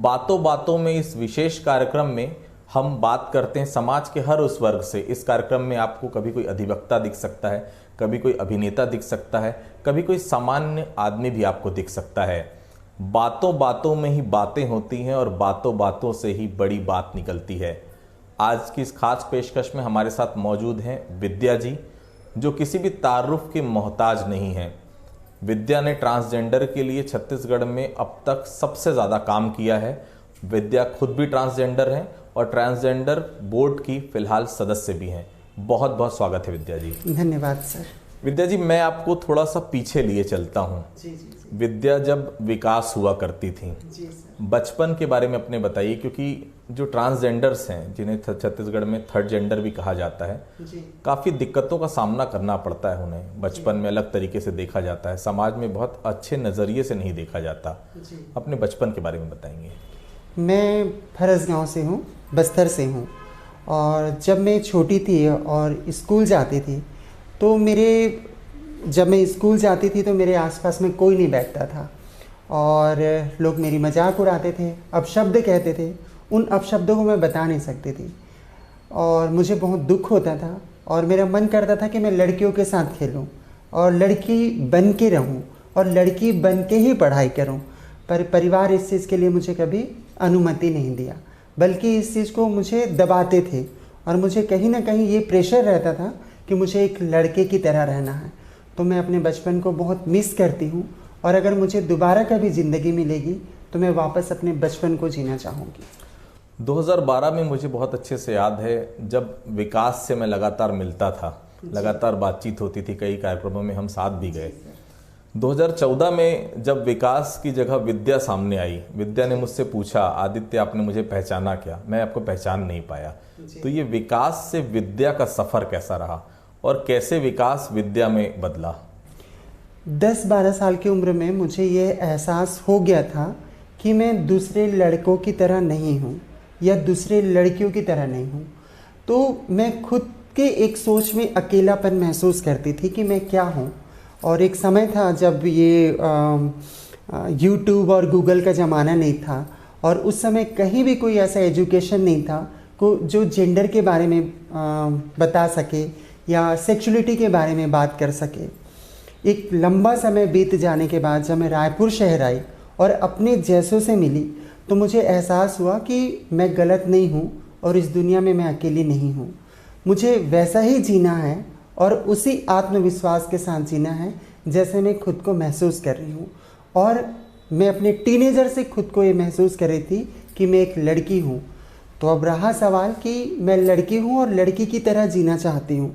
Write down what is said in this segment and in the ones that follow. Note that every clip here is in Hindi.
बातों बातों में इस विशेष कार्यक्रम में हम बात करते हैं समाज के हर उस वर्ग से। इस कार्यक्रम में आपको कभी कोई अधिवक्ता दिख सकता है, कभी कोई अभिनेता दिख सकता है, कभी कोई सामान्य आदमी भी आपको दिख सकता है। बातों बातों में ही बातें होती हैं और बातों बातों से ही बड़ी बात निकलती है। आज की इस खास पेशकश में हमारे साथ मौजूद हैं विद्या जी, जो किसी भी तारुफ के मोहताज नहीं हैं। विद्या ने ट्रांसजेंडर के लिए छत्तीसगढ़ में अब तक सबसे ज़्यादा काम किया है। विद्या खुद भी ट्रांसजेंडर हैं और ट्रांसजेंडर बोर्ड की फिलहाल सदस्य भी हैं। बहुत बहुत स्वागत है विद्या जी। धन्यवाद सर। विद्या जी, मैं आपको थोड़ा सा पीछे लिए चलता हूँ। जी। विद्या जब विकास हुआ करती थी, जी सर। बचपन के बारे में अपने बताइए, क्योंकि जो ट्रांसजेंडर्स हैं, जिन्हें छत्तीसगढ़ में थर्ड जेंडर भी कहा जाता है, काफ़ी दिक्कतों का सामना करना पड़ता है उन्हें। बचपन में अलग तरीके से देखा जाता है, समाज में बहुत अच्छे नज़रिए से नहीं देखा जाता। अपने बचपन के बारे में बताएंगे। मैं फरसगांव से हूँ, बस्तर से हूँ। और जब मैं छोटी थी और स्कूल जाती थी तो जब मैं स्कूल जाती थी तो मेरे आसपास में कोई नहीं बैठता था और लोग मेरी मजाक उड़ाते थे, अपशब्द कहते थे। उन अपशब्दों को मैं बता नहीं सकती थी और मुझे बहुत दुख होता था और मेरा मन करता था कि मैं लड़कियों के साथ खेलूं और लड़की बन के रहूं और लड़की बन के ही पढ़ाई करूं। पर परिवार इस चीज़ के लिए मुझे कभी अनुमति नहीं दिया, बल्कि इस चीज़ को मुझे दबाते थे और मुझे कहीं ना कहीं ये प्रेशर रहता था कि मुझे एक लड़के की तरह रहना है। तो मैं अपने बचपन को बहुत मिस करती हूँ और अगर मुझे दोबारा कभी ज़िंदगी मिलेगी तो मैं वापस अपने बचपन को जीना चाहूँगी। 2012 में मुझे बहुत अच्छे से याद है, जब विकास से मैं लगातार मिलता था, लगातार बातचीत होती थी, कई कार्यक्रमों में हम साथ भी गए। 2014 में जब विकास की जगह विद्या सामने आई, विद्या ने मुझसे पूछा, आदित्य आपने मुझे पहचाना क्या? मैं आपको पहचान नहीं पाया। तो ये विकास से विद्या का सफ़र कैसा रहा और कैसे विकास विद्या में बदला? 10-12 साल की उम्र में मुझे ये एहसास हो गया था कि मैं दूसरे लड़कों की तरह नहीं हूँ या दूसरे लड़कियों की तरह नहीं हूँ। तो मैं खुद के एक सोच में अकेलापन महसूस करती थी कि मैं क्या हूँ। और एक समय था जब ये यूट्यूब और गूगल का ज़माना नहीं था और उस समय कहीं भी कोई ऐसा एजुकेशन नहीं था जो जेंडर के बारे में बता सके या सेक्सुअलिटी के बारे में बात कर सके। एक लंबा समय बीत जाने के बाद जब मैं रायपुर शहर आई और अपने जैसों से मिली तो मुझे एहसास हुआ कि मैं गलत नहीं हूँ और इस दुनिया में मैं अकेली नहीं हूँ। मुझे वैसा ही जीना है और उसी आत्मविश्वास के साथ जीना है जैसे मैं खुद को महसूस कर रही हूँ। और मैं अपने टीनेजर से खुद को ये महसूस कर रही थी कि मैं एक लड़की हूँ। तो अब रहा सवाल कि मैं लड़की हूँ और लड़की की तरह जीना चाहती हूँ,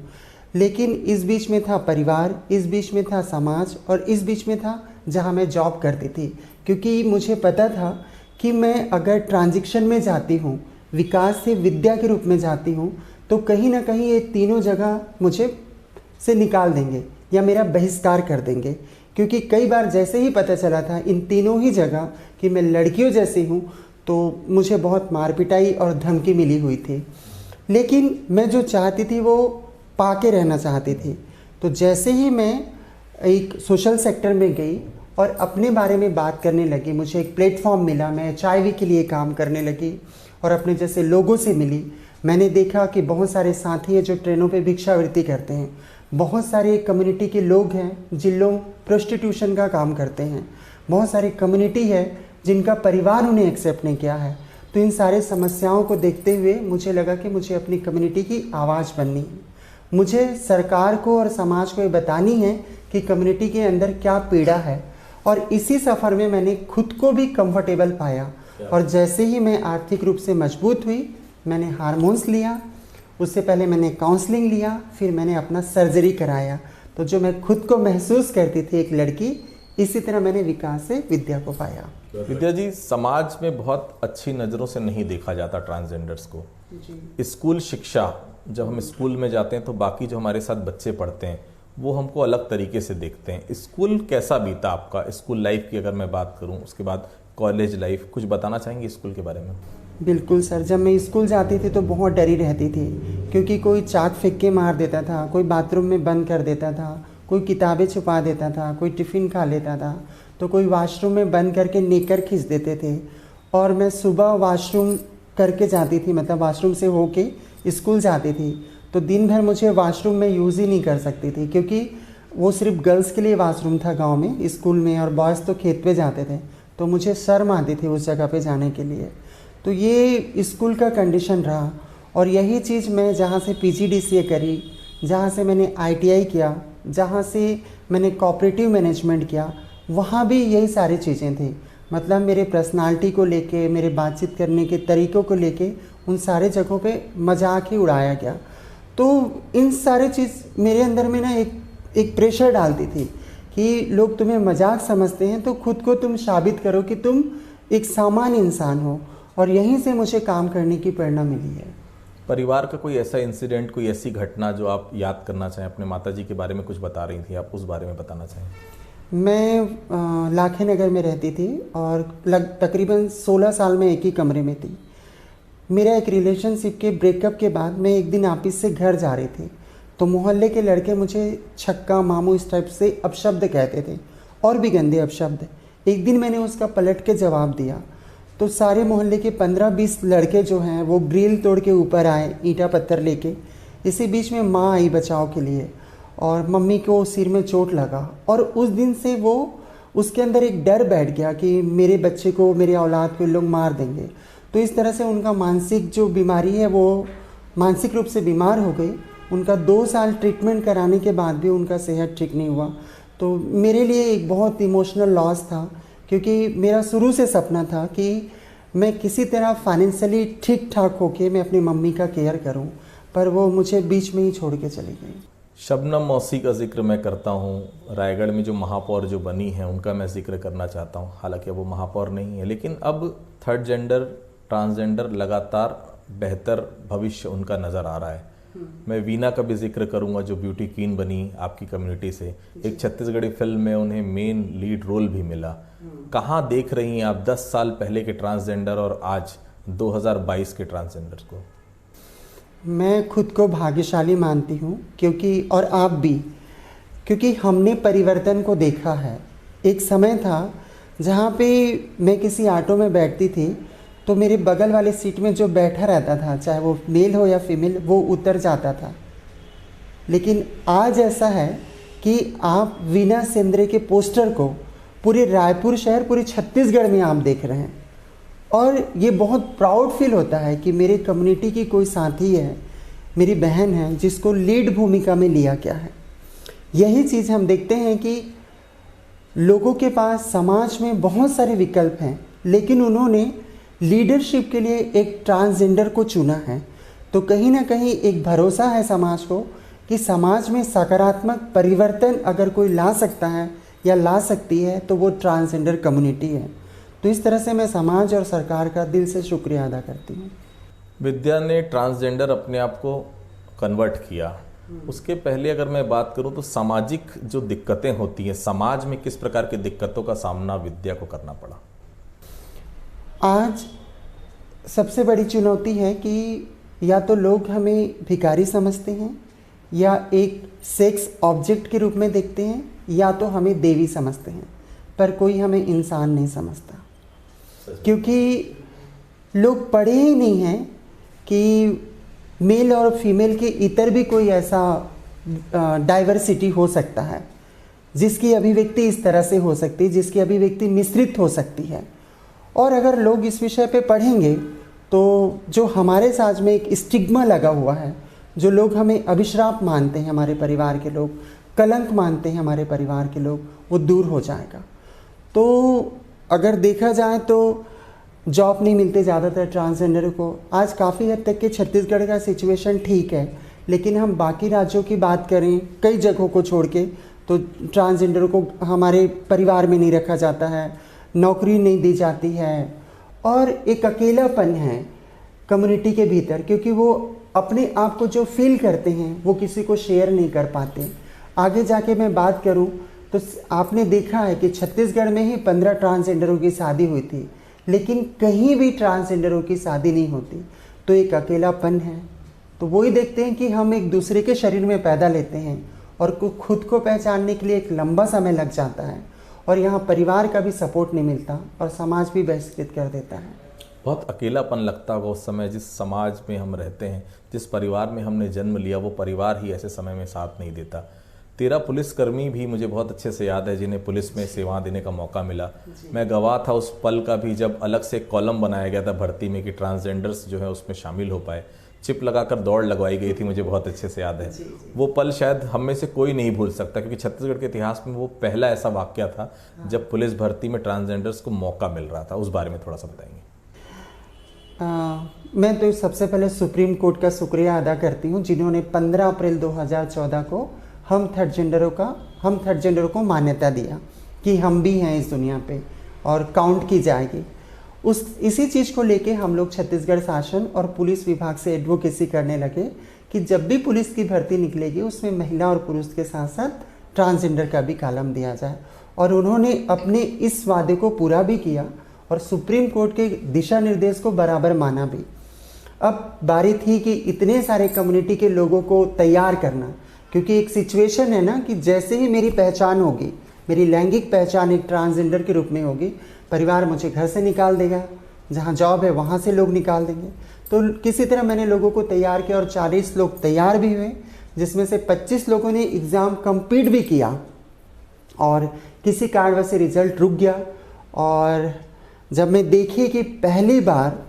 लेकिन इस बीच में था परिवार, इस बीच में था समाज और इस बीच में था जहाँ मैं जॉब करती थी। क्योंकि मुझे पता था कि मैं अगर ट्रांजिशन में जाती हूँ, विकास से विद्या के रूप में जाती हूँ, तो कहीं ना कहीं ये तीनों जगह मुझे से निकाल देंगे या मेरा बहिष्कार कर देंगे। क्योंकि कई बार जैसे ही पता चला था इन तीनों ही जगह कि मैं लड़कियों जैसी हूँ तो मुझे बहुत मार पिटाई और धमकी मिली हुई थी। लेकिन मैं जो चाहती थी वो पाके रहना चाहती थी। तो जैसे ही मैं एक सोशल सेक्टर में गई और अपने बारे में बात करने लगी, मुझे एक प्लेटफॉर्म मिला, मैं HIV के लिए काम करने लगी और अपने जैसे लोगों से मिली। मैंने देखा कि बहुत सारे साथी हैं जो ट्रेनों पे भिक्षावृत्ति करते हैं, बहुत सारे कम्युनिटी के लोग हैं जिन लोग प्रोस्टिट्यूशन का काम करते हैं, बहुत सारी कम्युनिटी है जिनका परिवार उन्हें एक्सेप्ट नहीं किया है। तो इन सारे समस्याओं को देखते हुए मुझे लगा कि मुझे अपनी कम्युनिटी की आवाज़ बननी है। मुझे सरकार को और समाज को ये बतानी है कि कम्युनिटी के अंदर क्या पीड़ा है। और इसी सफ़र में मैंने खुद को भी कंफर्टेबल पाया और जैसे ही मैं आर्थिक रूप से मजबूत हुई, मैंने हार्मोन्स लिया, उससे पहले मैंने काउंसलिंग लिया, फिर मैंने अपना सर्जरी कराया। तो जो मैं खुद को महसूस करती थी एक लड़की, इसी तरह मैंने विकास से विद्या को पाया। विद्या जी, समाज में बहुत अच्छी नज़रों से नहीं देखा जाता ट्रांसजेंडर्स को। स्कूल शिक्षा, जब हम स्कूल में जाते हैं तो बाकी जो हमारे साथ बच्चे पढ़ते हैं वो हमको अलग तरीके से देखते हैं। स्कूल कैसा बीता आपका? स्कूल लाइफ की अगर मैं बात करूं, उसके बाद कॉलेज लाइफ, कुछ बताना चाहेंगे स्कूल के बारे में? बिल्कुल सर, जब मैं स्कूल जाती थी तो बहुत डरी रहती थी, क्योंकि कोई चाक फेंक के मार देता था, कोई बाथरूम में बंद कर देता था, कोई किताबें छुपा देता था, कोई टिफ़िन खा लेता था, तो कोई वॉशरूम में बंद करके नेकर खींच देते थे। और मैं सुबह वॉशरूम करके जाती थी, मतलब वॉशरूम से होके स्कूल जाती थी। तो दिन भर मुझे वॉशरूम में यूज़ ही नहीं कर सकती थी, क्योंकि वो सिर्फ गर्ल्स के लिए वॉशरूम था गांव में, स्कूल में, और बॉयज़ तो खेत पे जाते थे। तो मुझे शर्म आती थी उस जगह पे जाने के लिए। तो ये स्कूल का कंडीशन रहा। और यही चीज़ मैं जहाँ से PGDCA करी, जहाँ से मैंने ITI किया, जहाँ से मैंने कोऑपरेटिव मैनेजमेंट किया, वहाँ भी यही सारी चीज़ें थी। मतलब मेरे पर्सनालिटी को लेके, मेरे बातचीत करने के तरीक़ों को लेके उन सारे जगहों पे मजाक ही उड़ाया गया। तो इन सारे चीज़ मेरे अंदर में ना एक प्रेशर डालती थी कि लोग तुम्हें मजाक समझते हैं, तो खुद को तुम साबित करो कि तुम एक सामान्य इंसान हो। और यहीं से मुझे काम करने की प्रेरणा मिली है। परिवार का कोई ऐसा इंसिडेंट, कोई ऐसी घटना जो आप याद करना चाहें? अपने माताजी के बारे में कुछ बता रही थी, आप उस बारे में बताना चाहें? मैं लाखे नगर में रहती थी और तकरीबन 16 साल में एक ही कमरे में थी। मेरा एक रिलेशनशिप के ब्रेकअप के बाद मैं एक दिन ऑफिस से घर जा रही थी, तो मोहल्ले के लड़के मुझे छक्का मामू इस टाइप से अपशब्द कहते थे, और भी गंदे अपशब्द। एक दिन मैंने उसका पलट के जवाब दिया, तो सारे मोहल्ले के 15-20 लड़के जो हैं वो ग्रिल तोड़ के ऊपर आए, ईंटा पत्थर लेके। इसी बीच में माँ आई बचाव के लिए, और मम्मी को सिर में चोट लगा। और उस दिन से वो उसके अंदर एक डर बैठ गया कि मेरे बच्चे को, मेरे औलाद को लोग मार देंगे। तो इस तरह से उनका मानसिक जो बीमारी है वो मानसिक रूप से बीमार हो गई। उनका 2 साल ट्रीटमेंट कराने के बाद भी उनका सेहत ठीक नहीं हुआ। तो मेरे लिए एक बहुत इमोशनल लॉस था, क्योंकि मेरा शुरू से सपना था कि मैं किसी तरह फाइनेंशियली ठीक ठाक होके मैं अपनी मम्मी का केयर करूं, पर वो मुझे बीच में ही छोड़ के चली गई। शबनम मौसी का जिक्र मैं करता हूँ। रायगढ़ में जो महापौर जो बनी है उनका मैं जिक्र करना चाहता हूँ। हालांकि अब वो महापौर नहीं है, लेकिन अब थर्ड जेंडर, ट्रांसजेंडर लगातार बेहतर भविष्य उनका नज़र आ रहा है। मैं वीना का भी जिक्र करूंगा जो ब्यूटी क्वीन बनी आपकी कम्युनिटी से। एक छत्तीसगढ़ी फिल्म में उन्हें मेन लीड रोल भी मिला। कहाँ देख रही हैं आप 10 साल पहले के ट्रांसजेंडर और आज 2022 के ट्रांसजेंडर को? मैं खुद को भाग्यशाली मानती हूँ, क्योंकि, और आप भी, क्योंकि हमने परिवर्तन को देखा है। एक समय था जहाँ पे मैं किसी ऑटो में बैठती थी तो मेरे बगल वाले सीट में जो बैठा रहता था, चाहे वो मेल हो या फीमेल, वो उतर जाता था। लेकिन आज ऐसा है कि आप वीना सेंद्रे के पोस्टर को पूरे रायपुर शहर, पूरे छत्तीसगढ़ में आप देख रहे हैं। और ये बहुत प्राउड फील होता है कि मेरे कम्युनिटी की कोई साथी है, मेरी बहन है, जिसको लीड भूमिका में लिया गया है। यही चीज़ हम देखते हैं कि लोगों के पास समाज में बहुत सारे विकल्प हैं, लेकिन उन्होंने लीडरशिप के लिए एक ट्रांसजेंडर को चुना है। तो कहीं ना कहीं एक भरोसा है समाज को कि समाज में सकारात्मक परिवर्तन अगर कोई ला सकता है या ला सकती है तो वो ट्रांसजेंडर कम्युनिटी है। तो इस तरह से मैं समाज और सरकार का दिल से शुक्रिया अदा करती हूँ। विद्या ने ट्रांसजेंडर अपने आप को कन्वर्ट किया, उसके पहले अगर मैं बात करूं तो सामाजिक जो दिक्कतें होती हैं, समाज में किस प्रकार की दिक्कतों का सामना विद्या को करना पड़ा? आज सबसे बड़ी चुनौती है कि या तो लोग हमें भिखारी समझते हैं, या एक सेक्स ऑब्जेक्ट के रूप में देखते हैं, या तो हमें देवी समझते हैं, पर कोई हमें इंसान नहीं समझता। क्योंकि लोग पढ़े ही नहीं हैं कि मेल और फीमेल के इतर भी कोई ऐसा डाइवर्सिटी हो सकता है जिसकी अभिव्यक्ति इस तरह से हो सकती है, जिसकी अभिव्यक्ति मिश्रित हो सकती है। और अगर लोग इस विषय पे पढ़ेंगे तो जो हमारे समाज में एक स्टिग्मा लगा हुआ है, जो लोग हमें अभिश्राप मानते हैं, हमारे परिवार के लोग कलंक मानते हैं, हमारे परिवार के लोग, वो दूर हो जाएगा। तो अगर देखा जाए तो जॉब नहीं मिलते ज़्यादातर ट्रांसजेंडर को। आज काफ़ी हद तक के छत्तीसगढ़ का सिचुएशन ठीक है, लेकिन हम बाकी राज्यों की बात करें, कई जगहों को छोड़ के, तो ट्रांसजेंडर को हमारे परिवार में नहीं रखा जाता है, नौकरी नहीं दी जाती है, और एक अकेलापन है कम्युनिटी के भीतर, क्योंकि वो अपने आप को जो फील करते हैं वो किसी को शेयर नहीं कर पाते। आगे जाके मैं बात करूं तो आपने देखा है कि छत्तीसगढ़ में ही 15 ट्रांसजेंडरों की शादी हुई थी, लेकिन कहीं भी ट्रांसजेंडरों की शादी नहीं होती। तो एक अकेलापन है। तो वही देखते हैं कि हम एक दूसरे के शरीर में पैदा लेते हैं और खुद को पहचानने के लिए एक लंबा समय लग जाता है, और यहाँ परिवार का भी सपोर्ट नहीं मिलता और समाज भी बहिष्कृत कर देता है। बहुत अकेलापन लगता होगा उस समय, जिस समाज में हम रहते हैं, जिस परिवार में हमने जन्म लिया, वो परिवार ही ऐसे समय में साथ नहीं देता। 13 पुलिसकर्मी भी मुझे बहुत अच्छे से याद है जिन्हें पुलिस में सेवा देने का मौका मिला। मैं गवाह था उस पल का भी जब अलग से कॉलम बनाया गया था भर्ती में कि ट्रांसजेंडर्स जो है उसमें शामिल हो पाए। चिप लगाकर दौड़ लगवाई गई थी, मुझे बहुत अच्छे से याद है। वो पल शायद हम में से कोई नहीं भूल सकता, क्योंकि छत्तीसगढ़ के इतिहास में वो पहला ऐसा वाकया था जब पुलिस भर्ती में ट्रांसजेंडर्स को मौका मिल रहा था। उस बारे में थोड़ा सा बताएंगे। मैं तो सबसे पहले सुप्रीम कोर्ट का शुक्रिया अदा करती हूँ जिन्होंने 15 अप्रैल 2014 को हम थर्ड जेंडरों को मान्यता दिया कि हम भी हैं इस दुनिया पे और काउंट की जाएगी। इसी चीज़ को लेके हम लोग छत्तीसगढ़ शासन और पुलिस विभाग से एडवोकेसी करने लगे कि जब भी पुलिस की भर्ती निकलेगी उसमें महिला और पुरुष के साथ साथ ट्रांसजेंडर का भी कॉलम दिया जाए। और उन्होंने अपने इस वादे को पूरा भी किया और सुप्रीम कोर्ट के दिशा निर्देश को बराबर माना भी। अब बारी थी कि इतने सारे कम्युनिटी के लोगों को तैयार करना, क्योंकि एक सिचुएशन है ना कि जैसे ही मेरी पहचान होगी, मेरी लैंगिक पहचान एक ट्रांसजेंडर के रूप में होगी, परिवार मुझे घर से निकाल देगा, जहाँ जॉब है वहाँ से लोग निकाल देंगे। तो किसी तरह मैंने लोगों को तैयार किया और 40 लोग तैयार भी हुए, जिसमें से 25 लोगों ने एग्ज़ाम कंप्लीट भी किया और किसी कारणवश से रिजल्ट रुक गया। और जब मैं देखी कि पहली बार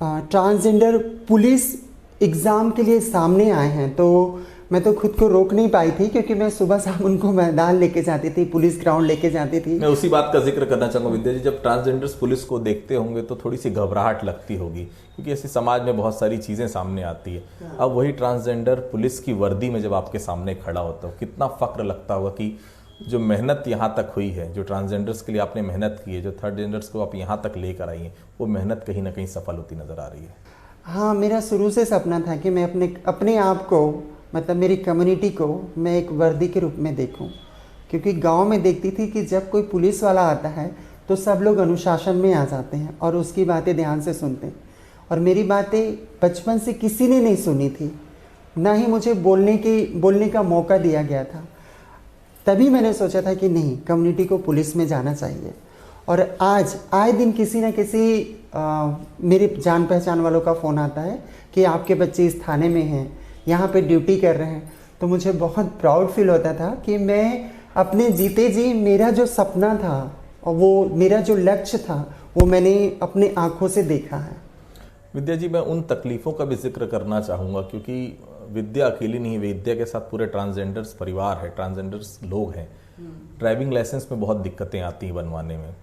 ट्रांसजेंडर पुलिस एग्ज़ाम के लिए सामने आए हैं, तो मैं तो खुद को रोक नहीं पाई थी, क्योंकि मैं सुबह शाम उनको मैदान लेके जाती थी, पुलिस ग्राउंड लेके जाती थी। मैं उसी बात का जिक्र करना चाहूँगा विद्या जी, जब ट्रांसजेंडर्स पुलिस को देखते होंगे तो थोड़ी सी घबराहट लगती होगी, क्योंकि ऐसे समाज में बहुत सारी चीज़ें सामने आती है। अब वही ट्रांसजेंडर पुलिस की वर्दी में जब आपके सामने खड़ा होता हो, कितना फ़ख्र लगता होगा कि जो मेहनत यहाँ तक हुई है, जो ट्रांसजेंडर्स के लिए आपने मेहनत की है, जो थर्ड जेंडर्स को आप यहाँ तक लेकर आई हैं, वो मेहनत कहीं ना कहीं सफल होती नज़र आ रही है। हाँ, मेरा शुरू से सपना था कि मैं अपने आप को, मतलब मेरी कम्युनिटी को मैं एक वर्दी के रूप में देखूं, क्योंकि गांव में देखती थी कि जब कोई पुलिस वाला आता है तो सब लोग अनुशासन में आ जाते हैं और उसकी बातें ध्यान से सुनते हैं। और मेरी बातें बचपन से किसी ने नहीं सुनी थी, ना ही मुझे बोलने का मौका दिया गया था। तभी मैंने सोचा था कि नहीं, कम्युनिटी को पुलिस में जाना चाहिए। और आज आए दिन किसी न किसी मेरे जान पहचान वालों का फ़ोन आता है कि आपके बच्चे इस थाने में हैं, यहाँ पे ड्यूटी कर रहे हैं। तो मुझे बहुत प्राउड फील होता था कि मैं अपने जीते जी मेरा जो सपना था और वो मेरा जो लक्ष्य था वो मैंने अपने आँखों से देखा है। विद्या जी, मैं उन तकलीफ़ों का भी जिक्र करना चाहूँगा, क्योंकि विद्या अकेली नहीं, विद्या के साथ पूरे ट्रांसजेंडर्स परिवार है, ट्रांसजेंडर्स लोग हैं। ड्राइविंग लाइसेंस में बहुत दिक्कतें आती हैं बनवाने में,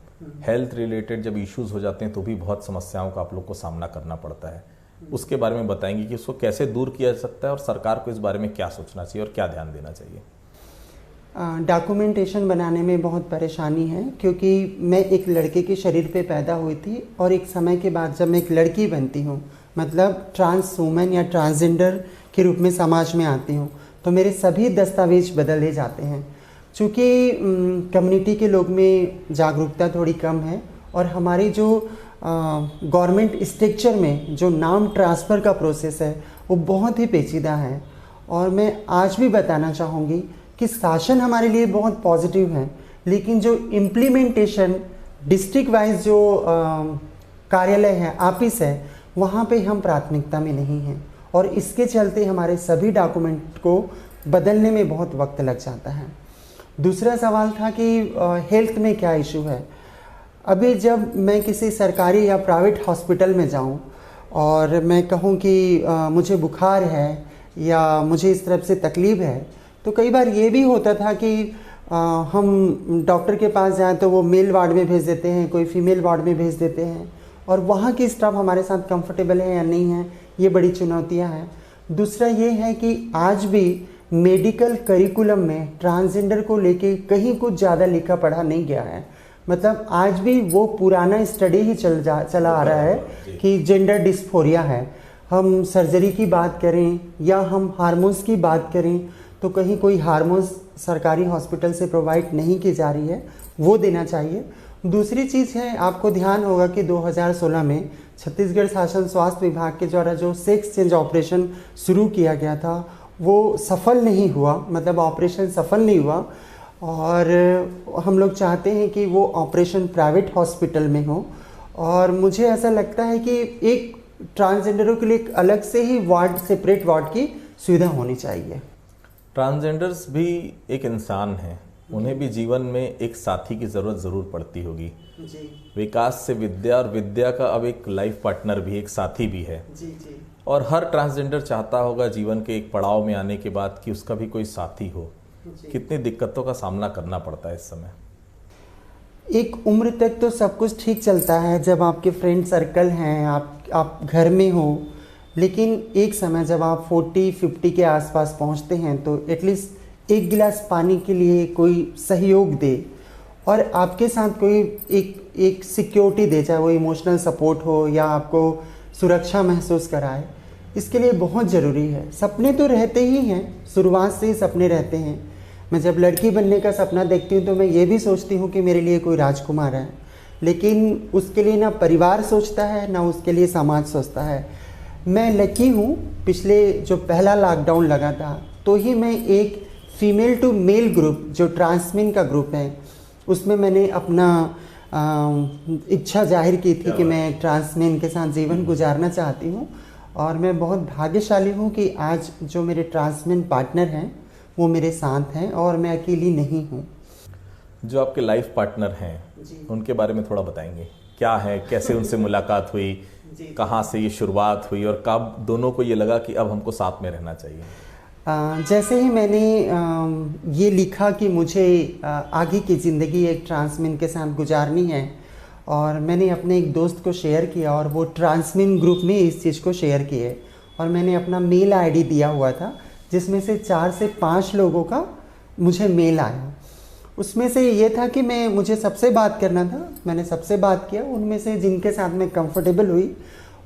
हेल्थ रिलेटेड जब इश्यूज़ हो जाते हैं तो भी बहुत समस्याओं का आप लोग को सामना करना पड़ता है। उसके बारे में बताएंगे कि उसको कैसे दूर किया जा सकता है और सरकार को इस बारे में क्या सोचना चाहिए और क्या ध्यान देना चाहिए। डॉक्यूमेंटेशन बनाने में बहुत परेशानी है, क्योंकि मैं एक लड़के के शरीर पे पैदा हुई थी और एक समय के बाद जब मैं एक लड़की बनती हूँ, मतलब ट्रांस वूमेन या ट्रांसजेंडर के रूप में समाज में आती हूँ, तो मेरे सभी दस्तावेज बदले जाते हैं। चूँकि कम्युनिटी के लोग में जागरूकता थोड़ी कम है और हमारी जो गवर्नमेंट स्ट्रक्चर में जो नाम ट्रांसफ़र का प्रोसेस है वो बहुत ही पेचीदा है। और मैं आज भी बताना चाहूँगी कि शासन हमारे लिए बहुत पॉजिटिव है, लेकिन जो इम्प्लीमेंटेशन डिस्ट्रिक्ट वाइज जो कार्यालय है, ऑफिस है, वहाँ पे हम प्राथमिकता में नहीं हैं और इसके चलते हमारे सभी डॉक्यूमेंट को बदलने में बहुत वक्त लग जाता है। दूसरा सवाल था कि हेल्थ में क्या इशू है। अभी जब मैं किसी सरकारी या प्राइवेट हॉस्पिटल में जाऊं और मैं कहूं कि मुझे बुखार है या मुझे इस तरफ से तकलीफ़ है, तो कई बार ये भी होता था कि हम डॉक्टर के पास जाएं तो वो मेल वार्ड में भेज देते हैं, कोई फीमेल वार्ड में भेज देते हैं और वहाँ की स्टाफ हमारे साथ कंफर्टेबल है या नहीं है, ये बड़ी चुनौतियाँ हैं। दूसरा ये है कि आज भी मेडिकल करिकुलम में ट्रांसजेंडर को लेके कहीं कुछ ज़्यादा लिखा पढ़ा नहीं गया है। मतलब आज भी वो पुराना स्टडी ही चला आ रहा है कि जेंडर डिस्फोरिया है। हम सर्जरी की बात करें या हम हार्मोन्स की बात करें तो कहीं कोई हार्मोन्स सरकारी हॉस्पिटल से प्रोवाइड नहीं की जा रही है, वो देना चाहिए। दूसरी चीज़ है, आपको ध्यान होगा कि 2016 में छत्तीसगढ़ शासन स्वास्थ्य विभाग के द्वारा जो सेक्स चेंज ऑपरेशन शुरू किया गया था वो सफल नहीं हुआ, मतलब ऑपरेशन सफल नहीं हुआ और हम लोग चाहते हैं कि वो ऑपरेशन प्राइवेट हॉस्पिटल में हो और मुझे ऐसा लगता है कि एक ट्रांसजेंडरों के लिए एक अलग से ही वार्ड, सेपरेट वार्ड की सुविधा होनी चाहिए। ट्रांसजेंडर्स भी एक इंसान हैं, उन्हें भी जीवन में एक साथी की ज़रूरत ज़रूर पड़ती होगी। जी विकास से विद्या, और विद्या का अब एक लाइफ पार्टनर भी, एक साथी भी है। जी। और हर ट्रांसजेंडर चाहता होगा जीवन के एक पड़ाव में आने के बाद कि उसका भी कोई साथी हो। कितनी दिक्कतों का सामना करना पड़ता है इस समय? एक उम्र तक तो सब कुछ ठीक चलता है, जब आपके फ्रेंड सर्कल हैं, आप घर में हो, लेकिन एक समय जब आप 40-50 के आसपास पहुंचते हैं तो एटलीस्ट एक गिलास पानी के लिए कोई सहयोग दे और आपके साथ कोई एक सिक्योरिटी दे, चाहे वो इमोशनल सपोर्ट हो या आपको सुरक्षा महसूस कराए, इसके लिए बहुत ज़रूरी है। सपने तो रहते ही हैं, शुरुआत से ही सपने रहते हैं। मैं जब लड़की बनने का सपना देखती हूँ तो मैं ये भी सोचती हूँ कि मेरे लिए कोई राजकुमार है, लेकिन उसके लिए ना परिवार सोचता है ना उसके लिए समाज सोचता है। मैं लकी हूँ, पिछले जो पहला लॉकडाउन लगा था तो ही मैं एक फीमेल टू मेल ग्रुप जो ट्रांसमेन का ग्रुप है उसमें मैंने अपना इच्छा जाहिर की थी कि मैं ट्रांसमेन के साथ जीवन गुजारना चाहती हूँ। और मैं बहुत भाग्यशाली हूँ कि आज जो मेरे ट्रांसमेन पार्टनर हैं वो मेरे साथ हैं और मैं अकेली नहीं हूँ। जो आपके लाइफ पार्टनर हैं उनके बारे में थोड़ा बताएंगे, क्या है, कैसे उनसे मुलाकात हुई, कहाँ से ये शुरुआत हुई और कब दोनों को ये लगा कि अब हमको साथ में रहना चाहिए? जैसे ही मैंने ये लिखा कि मुझे आगे की ज़िंदगी एक ट्रांसमेन के साथ गुजारनी है और मैंने अपने एक दोस्त को शेयर किया और वो ट्रांसमेन ग्रुप में इस चीज़ को शेयर किए और मैंने अपना मेल आईडी दिया हुआ था जिसमें से 4 से 5 लोगों का मुझे मेल आया। उसमें से ये था कि मुझे सबसे बात करना था, मैंने सबसे बात किया, उनमें से जिनके साथ मैं कंफर्टेबल हुई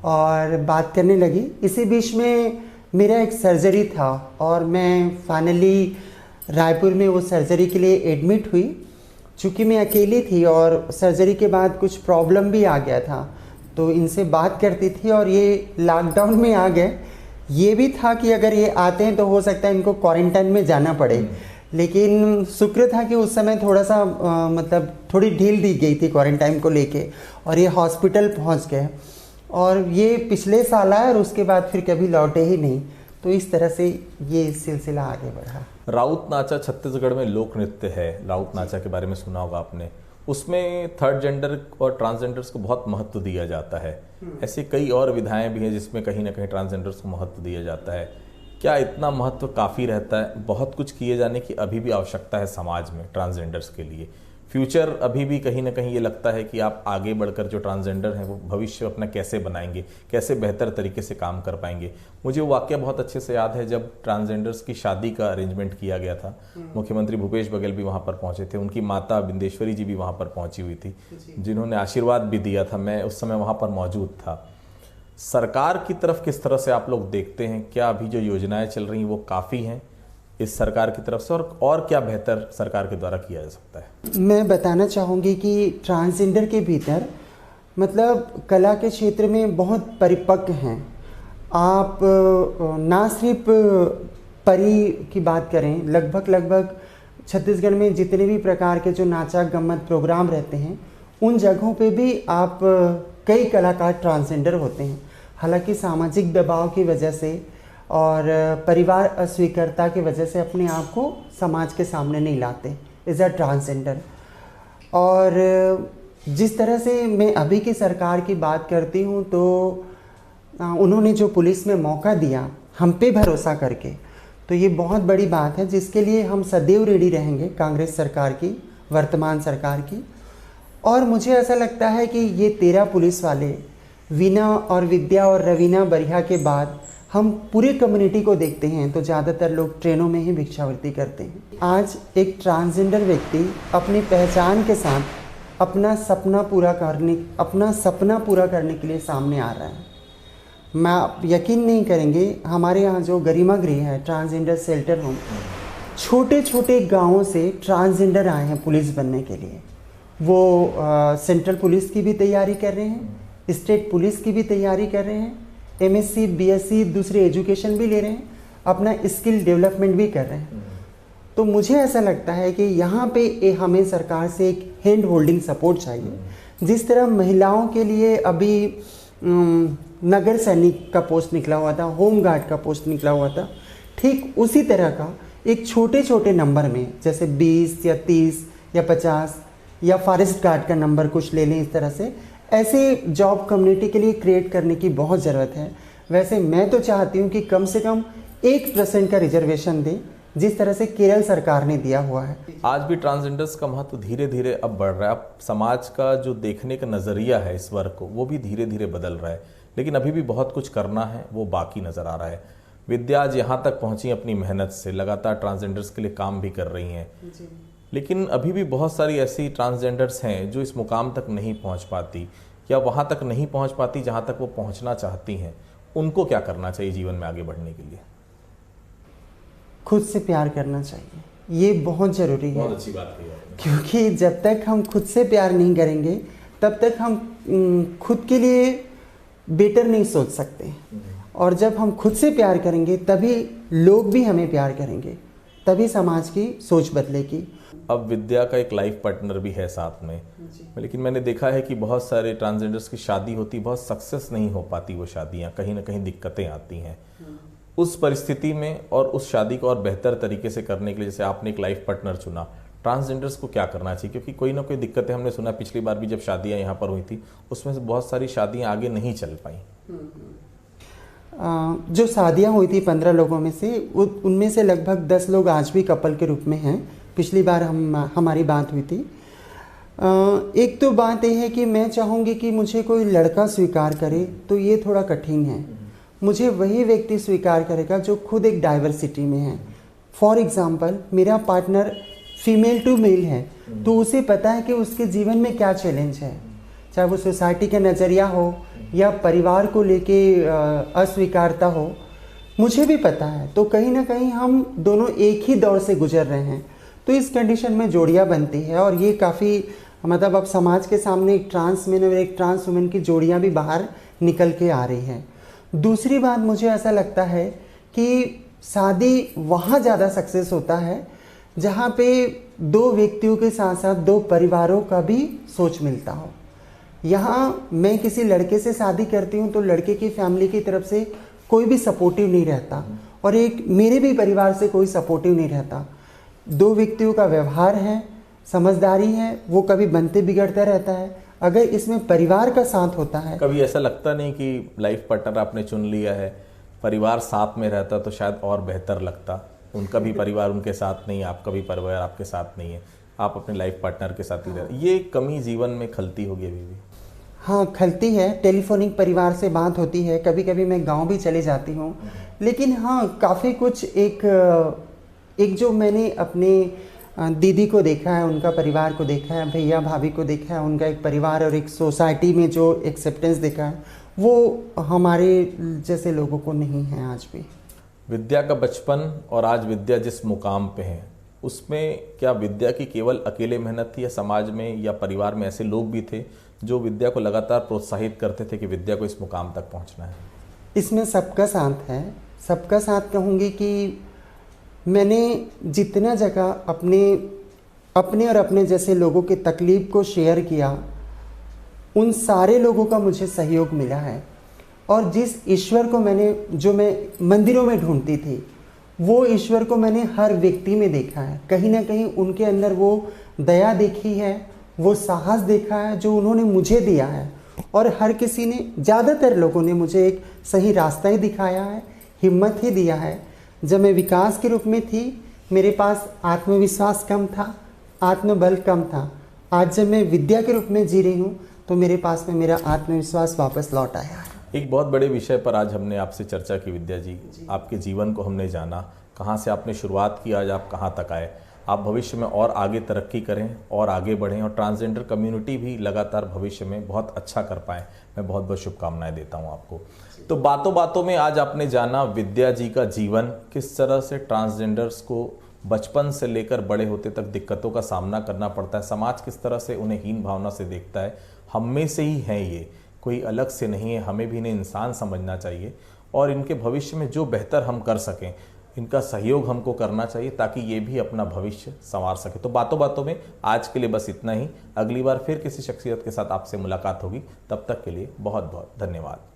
और बात करने लगी। इसी बीच में मेरा एक सर्जरी था और मैं फाइनली रायपुर में वो सर्जरी के लिए एडमिट हुई। चूँकि मैं अकेली थी और सर्जरी के बाद कुछ प्रॉब्लम भी आ गया था तो इनसे बात करती थी और ये लॉकडाउन में आ गए। ये भी था कि अगर ये आते हैं तो हो सकता है इनको क्वारंटाइन में जाना पड़े, लेकिन शुक्र था कि उस समय थोड़ा सा मतलब थोड़ी ढील दी गई थी क्वारंटाइन को लेके और ये हॉस्पिटल पहुंच गए और ये पिछले साल आया और उसके बाद फिर कभी लौटे ही नहीं। तो इस तरह से ये सिलसिला आगे बढ़ा। राउत नाचा छत्तीसगढ़ में लोक नृत्य है। राउत नाचा के बारे में सुना होगा आपने। उसमें थर्ड जेंडर और ट्रांसजेंडर्स को बहुत महत्व दिया जाता है। ऐसी कई और विधाएं भी हैं जिसमें कहीं ना कहीं ट्रांसजेंडर्स को महत्व दिया जाता है। क्या इतना महत्व काफ़ी रहता है? बहुत कुछ किए जाने की अभी भी आवश्यकता है समाज में ट्रांसजेंडर्स के लिए। फ्यूचर अभी भी कहीं ना कहीं ये लगता है कि आप आगे बढ़कर जो ट्रांसजेंडर हैं वो भविष्य अपना कैसे बनाएंगे, कैसे बेहतर तरीके से काम कर पाएंगे। मुझे वो वाकया बहुत अच्छे से याद है जब ट्रांसजेंडर्स की शादी का अरेंजमेंट किया गया था। मुख्यमंत्री भूपेश बघेल भी वहाँ पर पहुँचे थे, उनकी माता बिंदेश्वरी जी भी वहाँ पर पहुँची हुई थी जिन्होंने आशीर्वाद भी दिया था। मैं उस समय वहाँ पर मौजूद था। सरकार की तरफ किस तरह से आप लोग देखते हैं? क्या अभी जो योजनाएं चल रही हैं वो काफ़ी हैं इस सरकार की तरफ से, और क्या बेहतर सरकार के द्वारा किया जा सकता है? मैं बताना चाहूँगी कि ट्रांसजेंडर के भीतर मतलब कला के क्षेत्र में बहुत परिपक्व हैं। आप ना सिर्फ परी की बात करें, लगभग छत्तीसगढ़ में जितने भी प्रकार के जो नाचा गम्मत प्रोग्राम रहते हैं उन जगहों पे भी आप कई कलाकार ट्रांसजेंडर होते हैं। हालांकि सामाजिक दबाव की वजह से और परिवार अस्वीकारता की वजह से अपने आप को समाज के सामने नहीं लाते एज अ ट्रांसजेंडर। और जिस तरह से मैं अभी की सरकार की बात करती हूँ तो उन्होंने जो पुलिस में मौका दिया हम पे भरोसा करके, तो ये बहुत बड़ी बात है जिसके लिए हम सदैव रेडी रहेंगे, कांग्रेस सरकार की, वर्तमान सरकार की। और मुझे ऐसा लगता है कि ये 13 पुलिस वाले वीना और विद्या और रवीना बरिहा के बाद हम पूरे कम्युनिटी को देखते हैं तो ज़्यादातर लोग ट्रेनों में ही भिक्षावृत्ति करते हैं। आज एक ट्रांसजेंडर व्यक्ति अपनी पहचान के साथ अपना सपना पूरा करने के लिए सामने आ रहा है। मैं आप यकीन नहीं करेंगे, हमारे यहाँ जो गरिमा गृह है ट्रांसजेंडर शेल्टर होम, छोटे छोटे गाँवों से ट्रांसजेंडर आए हैं पुलिस बनने के लिए। वो सेंट्रल पुलिस की भी तैयारी कर रहे हैं, स्टेट पुलिस की भी तैयारी कर रहे हैं, MSc BSc दूसरे एजुकेशन भी ले रहे हैं, अपना स्किल डेवलपमेंट भी कर रहे हैं। तो मुझे ऐसा लगता है कि यहाँ पे हमें सरकार से एक हैंड होल्डिंग सपोर्ट चाहिए। जिस तरह महिलाओं के लिए अभी नगर सैनिक का पोस्ट निकला हुआ था, होम गार्ड का पोस्ट निकला हुआ था, ठीक उसी तरह का एक छोटे छोटे नंबर में, जैसे 20 या 30 या 50 या फॉरेस्ट गार्ड का नंबर कुछ ले लें, इस तरह से ऐसे जॉब कम्युनिटी के लिए क्रिएट करने की बहुत ज़रूरत है। वैसे मैं तो चाहती हूँ कि कम से कम 1% का रिजर्वेशन दें, जिस तरह से केरल सरकार ने दिया हुआ है। आज भी ट्रांसजेंडर्स का महत्व धीरे धीरे अब बढ़ रहा है। अब समाज का जो देखने का नज़रिया है इस वर्ग को, वो भी धीरे धीरे बदल रहा है, लेकिन अभी भी बहुत कुछ करना है, वो बाकी नज़र आ रहा है। विद्या आज यहाँ तक पहुँची अपनी मेहनत से, लगातार ट्रांसजेंडर्स के लिए काम भी कर रही हैं, लेकिन अभी भी बहुत सारी ऐसी ट्रांसजेंडर्स हैं जो इस मुकाम तक नहीं पहुँच पाती या वहाँ तक नहीं पहुँच पाती जहाँ तक वो पहुँचना चाहती हैं। उनको क्या करना चाहिए जीवन में आगे बढ़ने के लिए? खुद से प्यार करना चाहिए, ये बहुत ज़रूरी है। बहुत अच्छी बात कही आपने। क्योंकि जब तक हम खुद से प्यार नहीं करेंगे तब तक हम खुद के लिए बेटर नहीं सोच सकते, और जब हम खुद से प्यार करेंगे तभी लोग भी हमें प्यार करेंगे, तभी समाज की सोच बदलेगी। अब विद्या का एक लाइफ पार्टनर भी है साथ में, लेकिन मैंने देखा है कि बहुत सारे ट्रांसजेंडर्स की शादी होती, बहुत सक्सेस नहीं हो पाती वो शादियाँ, कहीं ना कहीं दिक्कतें आती हैं। उस परिस्थिति में और उस शादी को और बेहतर तरीके से करने के लिए, जैसे आपने एक लाइफ पार्टनर चुना, ट्रांसजेंडर्स को क्या करना चाहिए? क्योंकि कोई ना कोई दिक्कतें हमने सुना, पिछली बार भी जब शादियां यहाँ पर हुई थी उसमें से बहुत सारी शादियां आगे नहीं चल पाई। जो शादियां हुई थी 15 लोगों में से, उनमें से लगभग 10 लोग आज भी कपल के रूप में हैं। पिछली बार हमारी बात हुई थी। एक तो बात यह है कि मैं चाहूँगी कि मुझे कोई लड़का स्वीकार करे, तो ये थोड़ा कठिन है। मुझे वही व्यक्ति स्वीकार करेगा जो खुद एक डाइवर्सिटी में है। फॉर एग्जाम्पल, मेरा पार्टनर फीमेल टू मेल है, तो उसे पता है कि उसके जीवन में क्या चैलेंज है, चाहे वो सोसाइटी का नज़रिया हो या परिवार को लेके अस्वीकारता हो, मुझे भी पता है। तो कहीं ना कहीं हम दोनों एक ही दौर से गुजर रहे हैं, तो इस कंडीशन में जोड़ियाँ बनती है, और ये काफ़ी मतलब अब समाज के सामने एक ट्रांस मैन और एक ट्रांस वुमेन की जोड़ियाँ भी बाहर निकल के आ रही हैं। दूसरी बात, मुझे ऐसा लगता है कि शादी वहाँ ज़्यादा सक्सेस होता है जहाँ पे दो व्यक्तियों के साथ साथ दो परिवारों का भी सोच मिलता हो। यहाँ मैं किसी लड़के से शादी करती हूँ तो लड़के की फैमिली की तरफ से कोई भी सपोर्टिव नहीं रहता, और एक मेरे भी परिवार से कोई सपोर्टिव नहीं रहता। दो व्यक्तियों का व्यवहार है, समझदारी है, वो कभी बनते बिगड़ता रहता है। अगर इसमें परिवार का साथ होता है, कभी ऐसा लगता नहीं कि लाइफ पार्टनर आपने चुन लिया है, परिवार साथ में रहता तो शायद और बेहतर लगता? उनका भी परिवार उनके साथ नहीं है, आपका भी परिवार आपके साथ नहीं है, आप अपने लाइफ पार्टनर के साथ ही रहते, ये कमी जीवन में खलती होगी अभी भी? हाँ, खलती है। टेलीफोनिक परिवार से बात होती है, कभी कभी मैं गांव भी चले जाती हूँ, लेकिन हाँ काफ़ी कुछ एक जो मैंने अपने दीदी को देखा है, उनका परिवार को देखा है, भैया भाभी को देखा है, उनका एक परिवार और एक सोसाइटी में जो एक्सेप्टेंस देखा है, वो हमारे जैसे लोगों को नहीं है आज भी। विद्या का बचपन और आज विद्या जिस मुकाम पे है, उसमें क्या विद्या की केवल अकेले मेहनत थी, या समाज में या परिवार में ऐसे लोग भी थे जो विद्या को लगातार प्रोत्साहित करते थे कि विद्या को इस मुकाम तक पहुंचना है? इसमें सबका साथ है। सबका साथ कहूँगी कि मैंने जितना जगह अपने और अपने जैसे लोगों की तकलीफ़ को शेयर किया, उन सारे लोगों का मुझे सहयोग मिला है। और जिस ईश्वर को जो मैं मंदिरों में ढूंढती थी, वो ईश्वर को मैंने हर व्यक्ति में देखा है। कहीं ना कहीं उनके अंदर वो दया देखी है, वो साहस देखा है जो उन्होंने मुझे दिया है। और हर किसी ने, ज़्यादातर लोगों ने मुझे एक सही रास्ता ही दिखाया है, हिम्मत ही दिया है। जब मैं विकास के रूप में थी, मेरे पास आत्मविश्वास कम था, आत्मबल कम था। आज जब मैं विद्या के रूप में जी रही हूँ तो मेरे पास में मेरा आत्मविश्वास वापस लौट आया है। एक बहुत बड़े विषय पर आज हमने आपसे चर्चा की विद्या जी। आपके जीवन को हमने जाना, कहाँ से आपने शुरुआत की, आज आप कहाँ तक आए। आप भविष्य में और आगे तरक्की करें और आगे बढ़ें, और ट्रांसजेंडर कम्युनिटी भी लगातार भविष्य में बहुत अच्छा कर पाए। मैं बहुत बहुत शुभकामनाएं देता हूं आपको। तो बातों बातों में आज आपने जाना विद्या जी का जीवन, किस तरह से ट्रांसजेंडर्स को बचपन से लेकर बड़े होते तक दिक्कतों का सामना करना पड़ता है, समाज किस तरह से उन्हें हीन भावना से देखता है। हम में से ही हैं, ये कोई अलग से नहीं है, हमें भी इन्हें इंसान समझना चाहिए, और इनके भविष्य में जो बेहतर हम कर सकें, इनका सहयोग हमको करना चाहिए ताकि ये भी अपना भविष्य संवार सके। तो बातों बातों में आज के लिए बस इतना ही। अगली बार फिर किसी शख्सियत के साथ आपसे मुलाकात होगी। तब तक के लिए बहुत बहुत धन्यवाद।